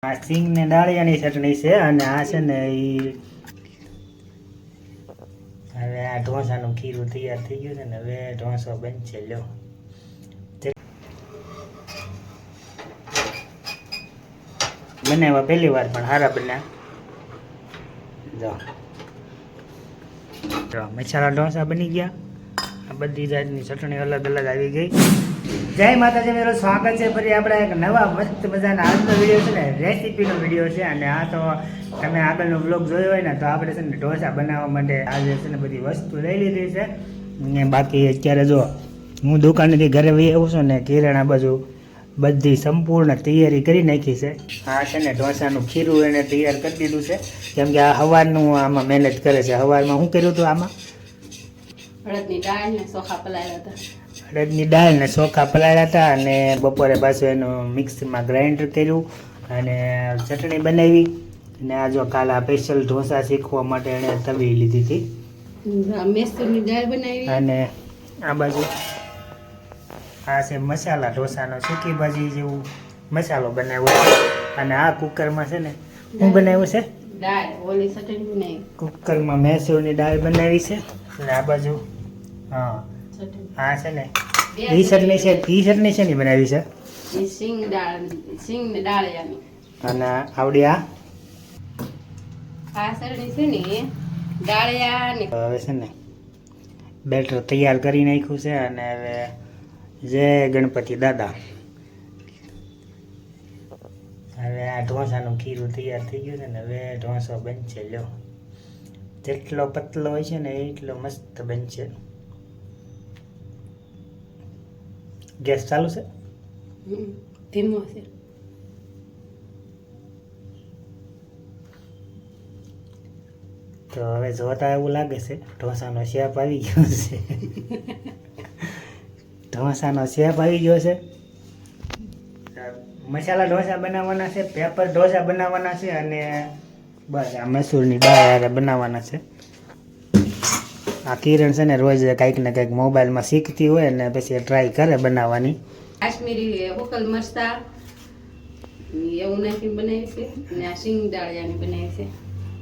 આ સિંગ ને ડાળિયાની ચટણી છે અને આ છે ને ઈ હવે આ ઢોસાનું ખીરું તૈયાર થઈ ગયું છે ને હવે ઢોસો બનશે લ્યો બનાવ્યા પહેલી વાર પણ સારા બન્યા જો મસાલા ઢોસા બની ગયા આ બધી જાતની ચટણી અલગ અલગ આવી ગઈ જય માતાજી મેરો સ્વાગત છે ફરી આપણે એક નવા મસ્ત મજાના આજનો વિડીયો છે ને રેસીપીનો વિડીયો છે અને આ તો તમે આગળનો બ્લોગ જોયો હોય ને તો આપણે છે ને ઢોસા બનાવવા માટે આજે છે ને બધી વસ્તુ લઈ લીધી છે ને બાકી અત્યારે જો હું દુકાનેથી ઘરે આવું છું ને કિરાણા બાજુ બધી સંપૂર્ણ તૈયારી કરી નાખી છે આ છે ને ઢોસાનું ખીરું એને તૈયાર કરી દીધું છે કેમ કે આ સવારનું આમાં મહેનત કરે છે સવારમાં શું કર્યું હતું આમાં અડદની દાળ ને ચોખા પલાળ્યા હતા અને બપોરે પાછું એનું મિક્સમાં ગ્રાઇન્ડર કર્યું અને ચટણી બનાવી અને આ જો કાલે આ સ્પેશિયલ ઢોસા શીખવા માટે એણે તવી લીધી હતી અને આ બાજુ આ છે મસાલા ઢોસાનો સૂકી ભાજી જેવું મસાલો બનાવ્યો છે અને આ કુકરમાં છે ને શું બનાવ્યું છે કુકરમાં મૈસૂરની દાળ બનાવી છે અને આ બાજુ હા આ છે ને ઈ ચટણી છે ની બનાવી છે અને આવડી આ હવે છે ને બેટર તૈયાર કરી નાખ્યું છે અને હવે જય ગણપતિ દાદા હવે આ ઢોસાનું ખીરું તૈયાર થઈ ગયું છે ને હવે ઢોસો બનશે લ્યો જેટલો પતલો હોય છે ને એટલો મસ્ત બનશે ગેસ ચાલુ છે ધીમો છે તો હવે જોતા એવું લાગે છે ઢોસાનો શેપ આવી ગયો છે ઢોસાનો શેપ આવી ગયો છે મસાલા ઢોસા બનાવવાના છે પેપર ઢોસા બનાવવાના છે અને બસ આ મસૂરની દાળ બનાવવાના છે આ કિરણ છે ને રોજ કંઈક ને કંઈક મોબાઈલમાં શીખતી હોય ને પછી ટ્રાય કરે બનાવવાની કાશ્મીરી ઉકલ મરચા એવું નાખીને બનાવી છે અને આ સિંગ દાળિયાની બનાવી છે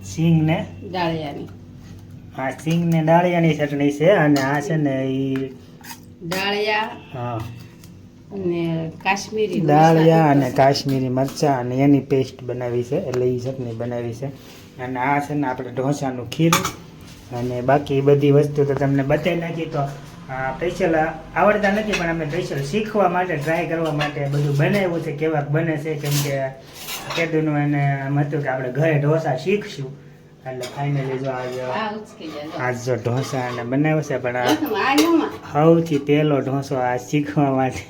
સિંગ ને દાળિયાની આ સિંગ ને દાળિયાની ચટણી છે અને આ છે ને ઈ દાળિયા હા અને કાશ્મીરી દાળિયા અને કાશ્મીરી મરચાં અને એની પેસ્ટ બનાવી છે એટલે એ ચટણી બનાવી છે અને આ છે ને આપણે ઢોસાનું ખીરું અને બાકી બધી વસ્તુ તો તમને બતાવી નાખી તો સ્પેશિયલ આવડતા નથી પણ અમે સ્પેશિયલ શીખવા માટે ટ્રાય કરવા માટે બધું બનાવ્યું છે કેવા બને છે કેમ કે કેદુનું એને એમ હતું કે આપણે ઘરે ઢોસા શીખશું એટલે ફાઇનલી જો આજ જો ઢોસા અને બનાવ્યો છે પણ સૌથી પહેલો ઢોસો આ શીખવા માટે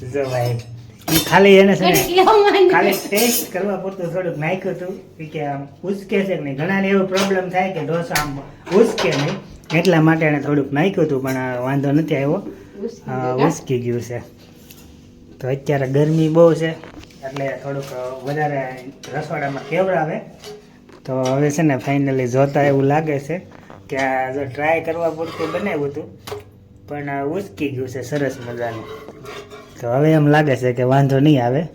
જો ભાઈ ખાલી એને છે ને ખાલી ટેસ્ટ કરવા પૂરતું થોડુંક નાખ્યું હતું કે આમ ઉચકે છે કે નહીં ઘણાને એવો પ્રોબ્લેમ થાય કે ઢોસા આમ ઉચકે નહીં એટલા માટે એને થોડુંક નાખ્યું હતું પણ વાંધો નથી આવ્યો ઉચકી ગયું છે તો અત્યારે ગરમી બહુ છે એટલે થોડુંક વધારે રસોડામાં કેવડાવે તો હવે છે ને ફાઇનલી જોતા એવું લાગે છે કે આ જો ટ્રાય કરવા પૂરતું બનાવ્યું હતું પણ ઉચકી ગયું છે સરસ મજાનું તો હવે એમ લાગે છે કે વાંધો નહીં આવે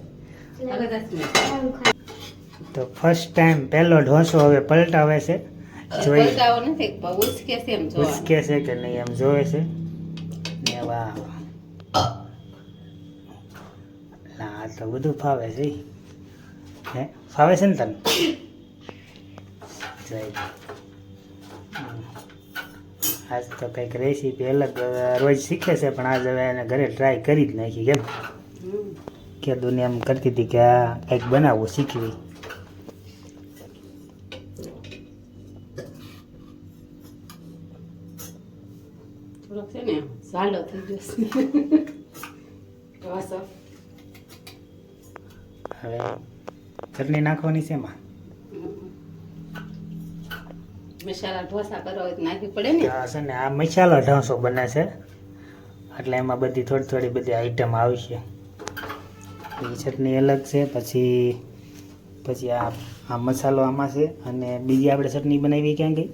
તો ફર્સ્ટ ટાઈમ પહેલો ઢોસો હવે પલટાવે છે જોઈએ ઉચકે છે કે નહીં એમ જોવે છે ને વાહ ના તો બધું ફાવે છે હે ફાવે છે ને તને આજ તો કંઈક રેસીપી અલગ રોજ શીખે છે પણ આજ હવે એને ઘરે ટ્રાય કરી જ નાખી કેમ કે દુનિયામાં કરતી હતી કે આ કંઈક બનાવવું શીખવી થોડોક છે ને સાલો થઈ જશે હવે ચટણી નાખવાની છે એમાં મસાલા ઢોસા કરવા હોય તો નાખવી પડે ને છે ને આ મસાલા ઢોસો બને છે એટલે એમાં બધી થોડી બધી આઈટમ આવશે એ ચટણી અલગ છે પછી આ મસાલો આમાં છે અને બીજી આપણે ચટણી બનાવી ક્યાં ગઈ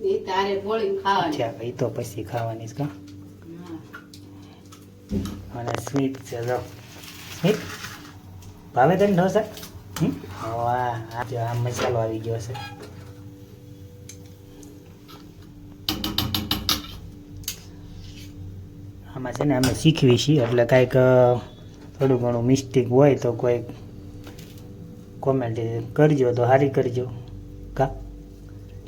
એ તારે બોળી ખાવાની અચ્છા એ તો પછી ખાવાની છે કા અને સ્વીટ છે જો સ્વીટ ભાવે તને ઢોસા? વાહ, આ મસાલો આવી ગયો છે. આમાં છે ને અમે શીખવી છીએ, એટલે કાંઈક થોડું ઘણું મિસ્ટેક હોય તો કોઈ કોમેન્ટ કરજો, તો સારી કરજો કા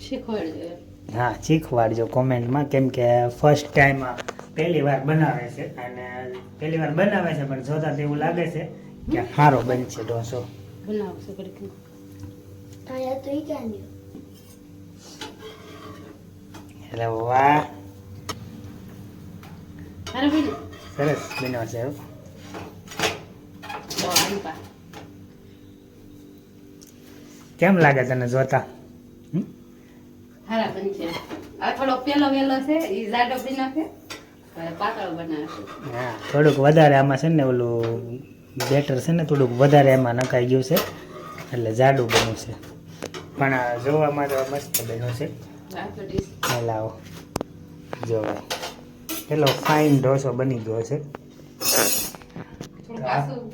શીખવાડજો. હા, શીખવાડજો કોમેન્ટમાં, કેમ કે ફર્સ્ટ ટાઈમ પહેલી વાર બનાવે છે, અને પહેલી વાર બનાવે છે પણ જોતા તો એવું લાગે છે કે સારો બનશે ઢોસો. બનાવશો ઘડીક. એટલે વાહ, અરે ભાઈ સરસ બન્યો છે. કેમ લાગે તને જોતા? હારા બનશે. આ થોડો પેલો વેલો છે, એ જાડો બનાવશે, પાતળો બનાવશે. હા, થોડુંક વધારે આમાં છે ને ઓલું બેટર છે ને થોડુંક વધારે એમાં નખાઈ ગયું છે, એટલે જાડું બન્યું છે, પણ આ જોવામાં તો મસ્ત બન્યું છે. લાવો જોવા, પેલો ફાઇન ઢોસો બની ગયો છે.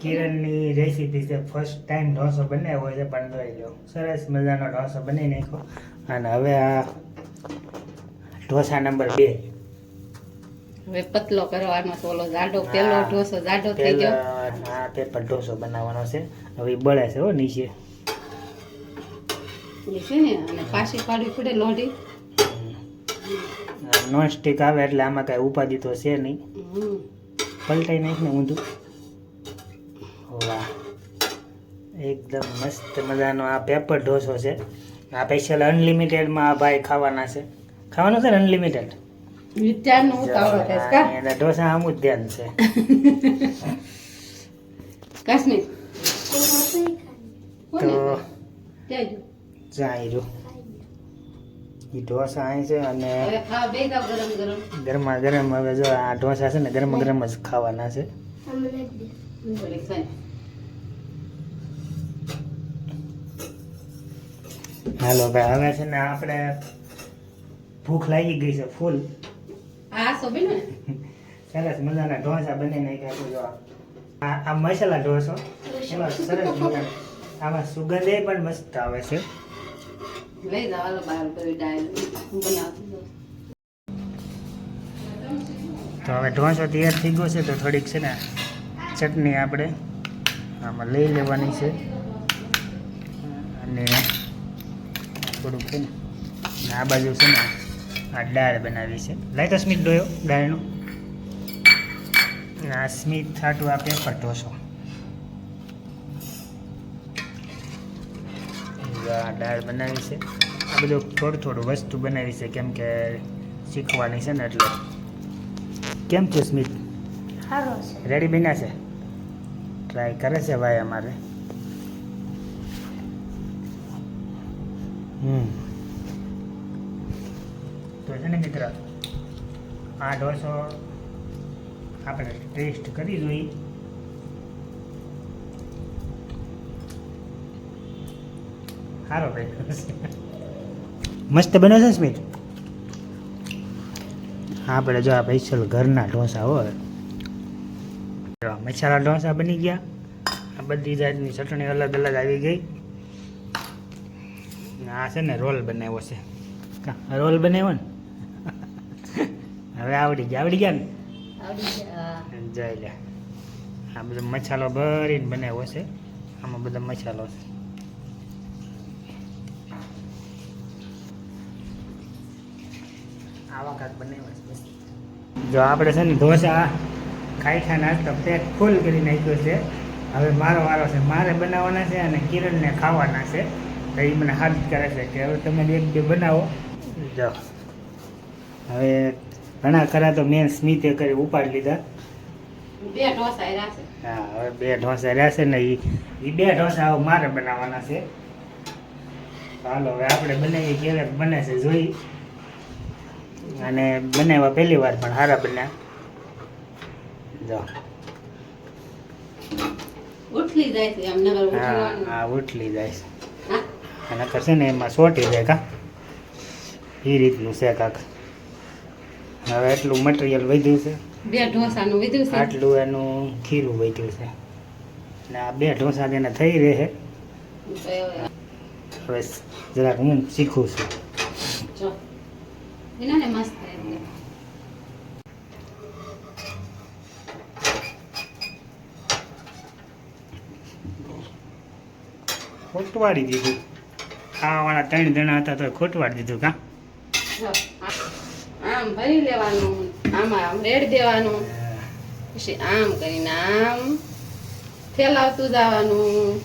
કિરણની રેસીપી છે, ફર્સ્ટ ટાઈમ ઢોસો બનાવ્યો છે, પણ જોઈ લો સરસ મજાનો ઢોસો બની નાખ્યો. અને હવે આ ઢોસા નંબર 2. હવે પતલો કરવાનો છે. ઓલો જાડો પેલો ઢોસો જાડો થઈ ગયો. હા, પેપર ઢોસો બનાવવાનો છે. હવે બળે છે હો નીચે. એ છે ને, અને પાછી પાડવી પડે લોઢી. નોન સ્ટિક આવે એટલે આમાં કઈ ઉપાધિ તો છે નહીં. પલટાઈ નાખ ને ઊંધું. વાહ, એકદમ મસ્ત મજાનો આ પેપર ઢોસો છે. આ સ્પેશિયલ અનલિમિટેડમાં આ ભાઈ ખાવાના છે. ખાવાનું છે ને અનલિમિટેડ. વિચારનું ઉતાવળો થાય કા? એના ઢોસા આમું જ ધ્યાન છે. કાશ્મીર તો જાય જો એ ઢોસા અહીં છે, અને ગરમા ગરમ. હવે જો આ ઢોસા છે ને ગરમ ગરમ જ ખાવાના છે. હાલો ભાઈ, હવે છે ને આપણે ભૂખ લાગી ગઈ છે ફૂલ. સરસ મજાના ઢોસા બની નાખ્યા. જો આ મસાલા ઢોસો એમાં સરસ મજાનો, આમાં સુગંધ એ પણ મસ્ત આવે છે. લઈ જાવ બહાર કરી ડાયલ બનાવતી. તો હવે ઢોસો તૈયાર થઈ ગયો છે, તો થોડીક છે ને ચટણી આપણે આમાં લઈ લેવાની છે, અને થોડુંક છે ને આ બાજુ છે ને આ દાળ બનાવી છે. લાઈ તો સ્મિત ડોયો દાળનો. આ સ્મિત થાટું આ પેપર ઢોસો. આ દાળ બનાવી છે. આ બધું થોડું થોડું વસ્તુ બનાવી છે, કેમ કે શીખવાની છે ને એટલે. કેમ છે સ્મિત? સારો છે. રેડી બન્યા છે? ટ્રાય કરે છે ભાઈ અમારે. તો છે ને મિત્ર, આ ઢોસો આપણે ટેસ્ટ કરી જોઈએ. સારો ભાઈ, મસ્ત બન્યો છે સ્મિત. આપણે જો આ સ્પેશિયલ ઘરના ઢોસા હોય. મસાલા ઢોસા બની ગયા. આ બધી જાતની ચટણી અલગ અલગ આવી ગઈ. આ છે ને રોલ બનાવ્યો છે. રોલ બનાવ્યો ને હવે આવડી ગયા ને. જોઈ લે, આ બધો મસાલો ભરીને બનાવ્યો છે. આમાં બધો મસાલો છે. આવા કાંક બનાવ્યા છે. જો આપણે છે ને ઢોસા ખાઈ નાસ્તો પેટ ફૂલ કરી નાખ્યો છે. હવે મારો વારો છે, મારે બનાવવાના છે અને કિરણને ખાવાના છે. તો એ મને હાથ કરે છે કે હવે તમે એક બે બનાવો. જો હવે ઘણા ખરા તો મેં સ્મિતે કરી ઉપાડી લીધા. બે ઢોસા રહ્યા છે. હા, હવે 2 ઢોસા રહ્યા છે ને એ 2 ઢોસા હવે મારે બનાવવાના છે. ચાલો હવે આપણે બનાવીએ, કેવા બને છે જોઈ. અને બનાવ્યા પહેલી વાર પણ સારા બન્યા. જો ઉઠલી જાય છે એમ નગર હા ઉઠવાનું. હા, ઉઠલી જાય છે. હા? અને કરશે ને એમાં સોટી જાય કા, એ રીતનું છે કાક. હવે એટલું મટીરિયલ વધ્યું છે, બે ઢોસાનું વિધું છે. આટલું એનું ખીરું વધ્યું છે. ને આ 2 ઢોસા તેને થઈ રહે તો હવે જરાક હું શીખું છું. જો એના ને મસ્ત એટલે ખોટવાડી દીધું. ખાવાવાળા 3 જણા હતા તો ખોટવાડી દીધું કા. જો આમ ભરી લેવાનું આમાં આમ રેડ દેવાનું પછી આમ કરીને આમ ફેલાવતું જવાનું.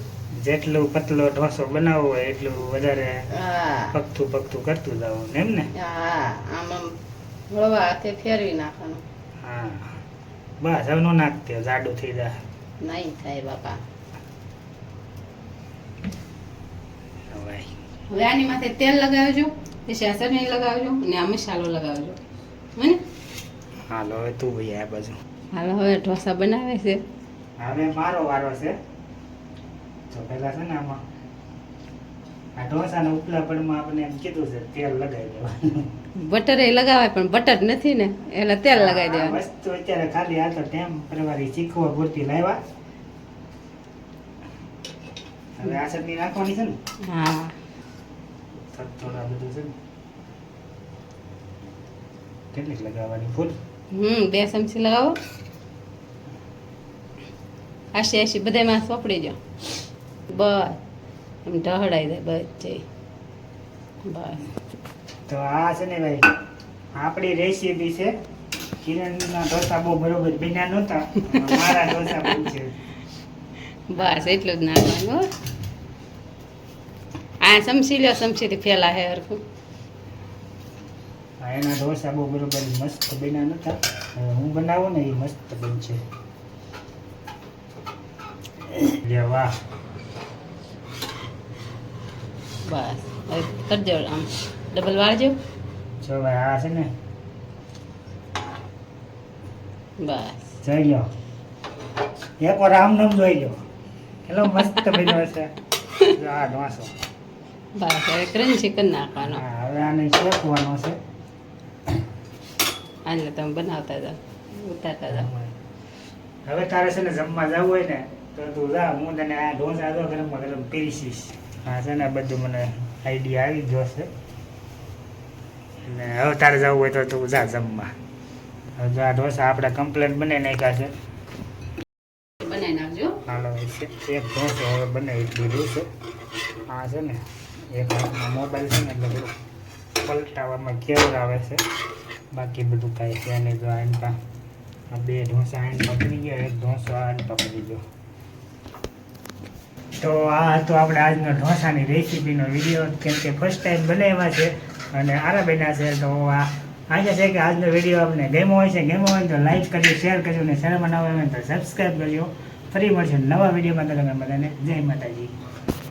જેટલું પતલો ઢોસો બનાવવો હોય એટલું વધારે હા પગતું કરતું જવાનું એમ ને. હા આમ આમ હળવા હાથે ફેરવી નાખવાનું. હા બસ હવે નો નાખતે જાડું થઈ જાય. નહીં થાય બાપા. હવે હવે આની માથે તેલ લગાવજો પછી આ ચટણી લગાવજો અને આ મસાલો લગાવજો હે ને. હાલો હવે તું ભાઈ આ બાજુ. હાલો હવે ઢોસા બનાવે છે. હવે મારો વારો છે. તો પહેલા છે ને આમાં આ ઢોસાના ઉપલા પડમાં આપણે એમ કીધું છે તેલ લગાવી દેવાનું. બટર એ લગાવાય પણ બટર નથી ને એટલે તેલ લગાવી આ દેવાનું. વસ્તુ અત્યારે ખાલી આ તો ટેમ્પરરી શીખવા પૂરતી લાવ્યા. હવે આ ચટણી નાખવાની છે ને હા થોડા બધું છે ને કેટલીક લગાવવાની ફૂલ 2 ચમચી લગાવો. 80 બધામાં સોપડી જાઓ બસ એમ ઢહડાઈ દે બધે બસ. તો આ છે ને ભાઈ આપણી રેસીપી છે. કિરણના ઢોસા બહુ બરોબર બન્યા નહોતા. મારા ઢોસા બહુ છે. બસ એટલું જ નાખવાનું હો. આ ચમચી લ્યો ચમચીથી ફેલા હે હરખું. આ એના ઢોસા બહુ બરોબર મસ્ત બન્યા નહોતા. હવે હું બનાવું ને એ મસ્ત બનશે. લે વાહ. બસ હવે કરજો આમ ડબલ વાળજો. જો ભાઈ આ છે ને બસ જોઈ લો એક વાર આમ નામ જોઈ લો કેટલો મસ્ત બન્યો છે. જો આ ઢોસો. બસ હવે ક્રંચી કરી નાખવાનો. હા હવે આને શેકવાનો છે. આને તમે બનાવતા જાઓ ઉતારતા જાઓ. હવે તારે છે ને જમવા જવું હોય ને તો તું જા હું તને આ ઢોસા તો ગરમમાં ગરમ પીરસીશ. હા છે ને બધું મને આઈડિયા આવી ગયો છે. અને હવે તારે જવું હોય તો તું જા જમવા. હવે જો આ ઢોસા આપણે કમ્પ્લેટ બનાવી નાખ્યા છે. બનાવી નાખજો. હાલો એક ઢોસો હવે બનાવી દીધું છે. આ છે ને એક હાથમાં મોબાઈલ છે ને એટલે બધું પલટાવામાં કેવર આવે છે. બાકી બધું કાંઈ છે નહીં. જો આનપા આ 2 ઢોસા આન પકડી ગયા, એક ઢોસો આન પકડી ગયો. તો આ હતો આપણે આજનો ઢોસાની રેસીપીનો વિડીયો. કેમ કે ફર્સ્ટ ટાઈમ બનાવ્યા છે અને આરા બન્યા છે. તો આજે છે કે આજનો વિડીયો આપણે ગમ્યો હોય તો લાઈક કરજો, શેર કરજો અને ચેનલમાં નવા હોય તો સબસ્ક્રાઈબ કરજો. ફરી મળશે નવા વિડીયોમાં. તમે બધાને જય માતાજી.